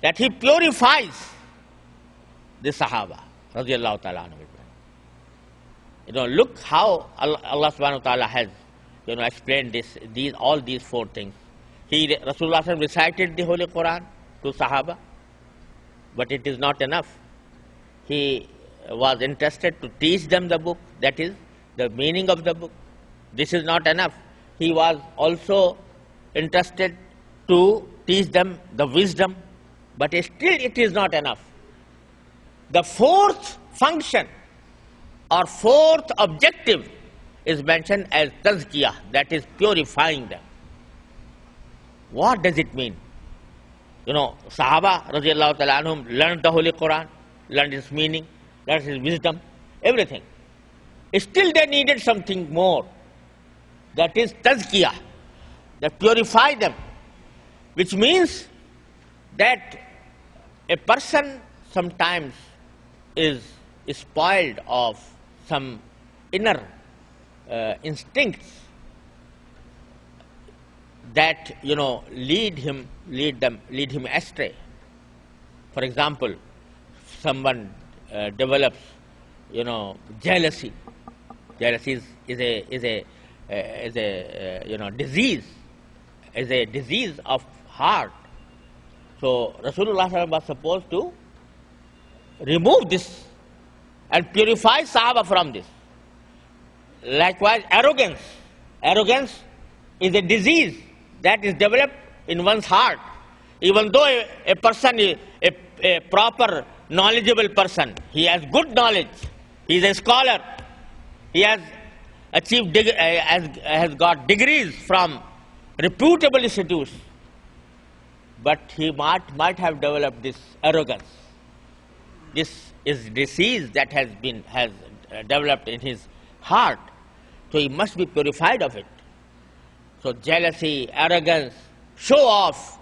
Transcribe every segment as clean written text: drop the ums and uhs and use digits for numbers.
that he purifies the Sahaba, radiallahu ta'ala anhu. Look how Allah subhanahu wa ta'ala has, explained all these four things. Rasulullah recited the Holy Quran to Sahaba, but it is not enough. He was interested to teach them the book, that is, the meaning of the book. This is not enough. He was also interested to teach them the wisdom, but still it is not enough. The fourth function or fourth objective is mentioned as tazkiyah, that is purifying them. What does it mean? Sahaba radiallahu ta'ala anhum learned the Holy Quran, learned its meaning, learned its wisdom, everything. Still they needed something more, that is tazkiyah, that purify them, which means that a person sometimes is spoiled of some inner instincts that lead him astray. For example, someone develops jealousy. Jealousy is a disease, is a disease of heart. So Rasulullah was supposed to remove this and purify Sahaba from this. Likewise, arrogance. Arrogance is a disease that is developed in one's heart. Even though a person is a proper, knowledgeable person, he has good knowledge, he is a scholar, he has achieved, has got degrees from reputable institutes, but he might have developed this arrogance. This is disease that has developed in his heart, so he must be purified of it. So jealousy, arrogance, show off,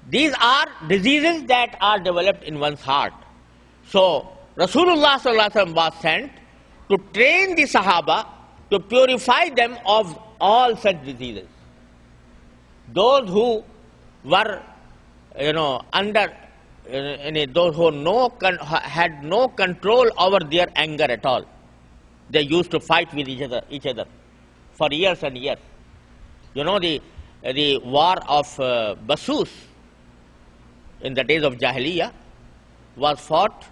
these are diseases that are developed in one's heart. So Rasulullah sallallahu alaihi wasallam was sent to train the Sahaba to purify them of all such diseases. Those who were, under, those who had no control over their anger at all. They used to fight with each other for years and years. The war of Basus in the days of Jahiliyyah was fought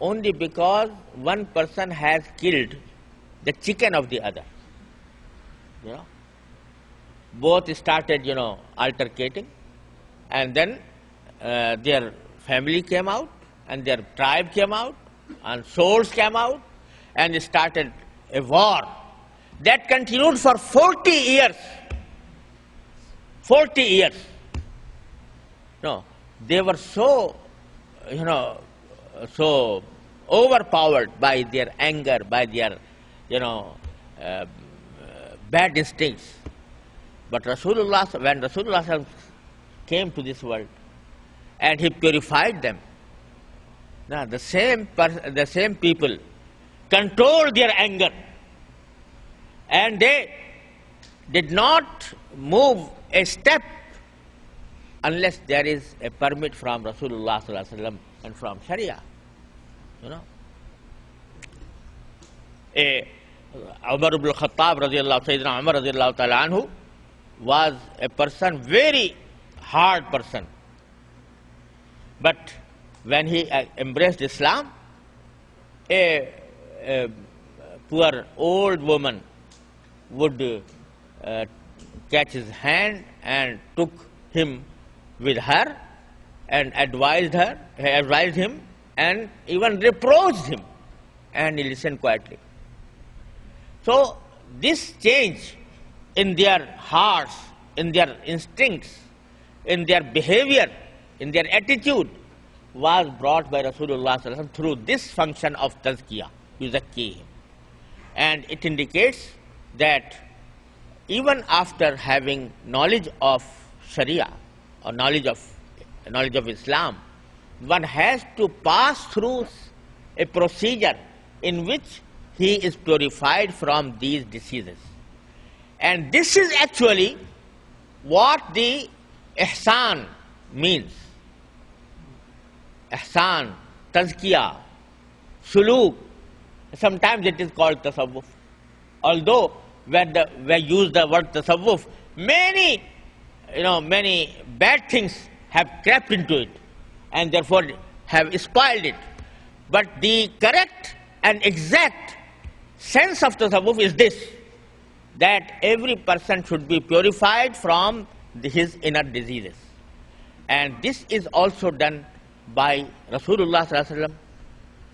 only because one person has killed the chicken of the other. Both started, altercating, and then their family came out, and their tribe came out, and swords came out, and it started a war that continued for 40 years. 40 years. No, they were so, so overpowered by their anger, by their, bad instincts. But when Rasulullah came to this world and he purified them, now the same people controlled their anger, and they did not move a step unless there is a permit from Rasulullah sallallahu alaihi wasallam and from Sharia. Umar ibn al-Khattab Sayyidina Umar radiallahu ta'ala anhu was a person, very hard person. But when he embraced Islam, a poor old woman would catch his hand and took him with her and advised him and even reproached him, and he listened quietly. So this change in their hearts, in their instincts, in their behavior, in their attitude was brought by Rasulullah sallallahu alaihi wasallam through this function of tazkiyah, yuzakkihim. And it indicates that even after having knowledge of Sharia or knowledge of Islam, one has to pass through a procedure in which he is purified from these diseases. And this is actually what the ihsan means. ihsan, tazkiyah, suluk. Sometimes it is called tasawwuf. Although when we use the word tasawwuf, many bad things have crept into it and therefore have spoiled it. But the correct and exact sense of tasawwuf is this, that every person should be purified from his inner diseases. And this is also done by Rasulullah sallallahu alaihi wasallam.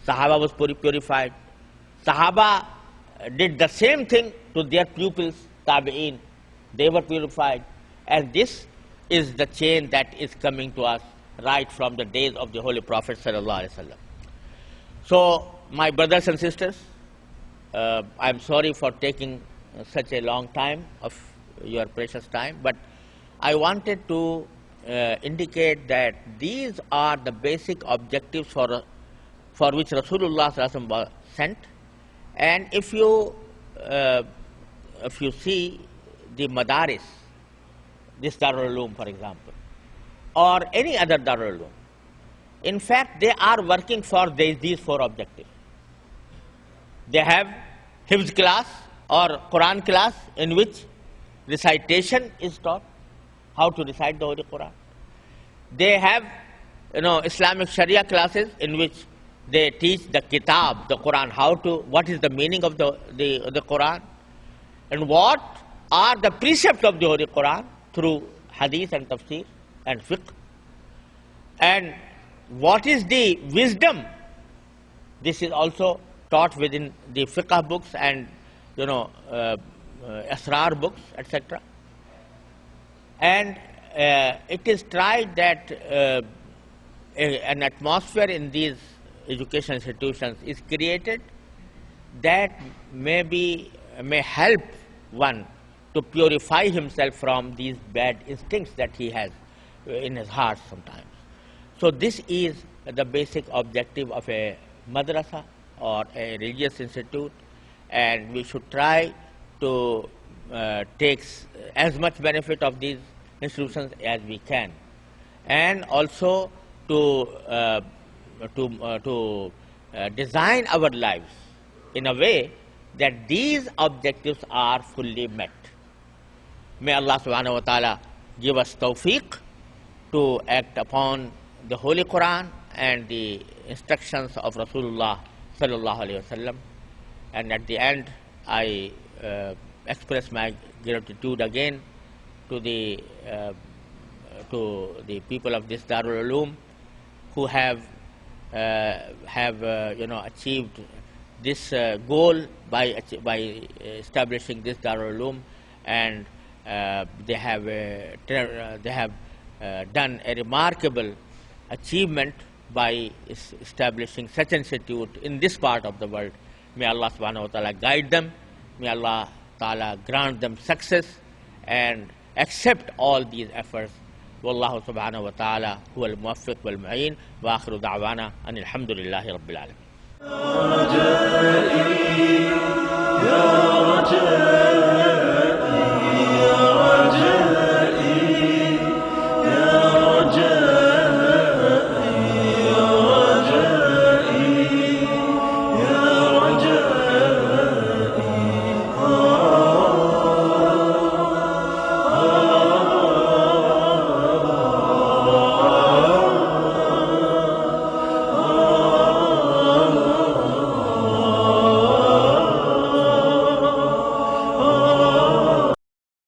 Sahaba was purified. Sahaba did the same thing to their pupils, tabi'een. They were purified. And this is the chain that is coming to us right from the days of the Holy Prophet sallallahu alaihi wasallam. So, my brothers and sisters, I'm sorry for taking such a long time of your precious time, but I wanted to indicate that these are the basic objectives for which Rasulullah sallallahu alaihi wasallam was sent. And if you see the madaris, this Darul Uloom, for example, or any other Darul Uloom, in fact, they are working for these four objectives. They have Hifz class or Quran class in which recitation is taught, how to recite the Holy Quran. They have Islamic Sharia classes in which they teach the kitab, the Quran, what is the meaning of the Quran, and what are the precepts of the Holy Quran through hadith and tafsir and fiqh, and what is the wisdom. This is also taught within the fiqh books and asrar books, etc. And it is tried that an atmosphere in these education institutions is created that may help one to purify himself from these bad instincts that he has in his heart sometimes. So this is the basic objective of a madrasa or a religious institute, and we should try to take as much benefit of these institutions as we can, and also to design our lives in a way that these objectives are fully met. May Allah subhanahu wa ta'ala give us tawfiq to act upon the Holy Quran and the instructions of Rasulullah sallallahu alaihi wasallam. And at the end, I express my gratitude again to the people of this Darul Uloom who have achieved this goal by establishing this Darul Uloom, and they have done a remarkable achievement by establishing such an institute in this part of the world. May Allah subhanahu wa ta'ala guide them, may Allah ta'ala grant them success and accept all these efforts. Wallahu subhanahu wa ta'ala huwa al-muwaffiq wal-mu'in wa akhiru da'wana anil hamdulillahi rabbil alamin.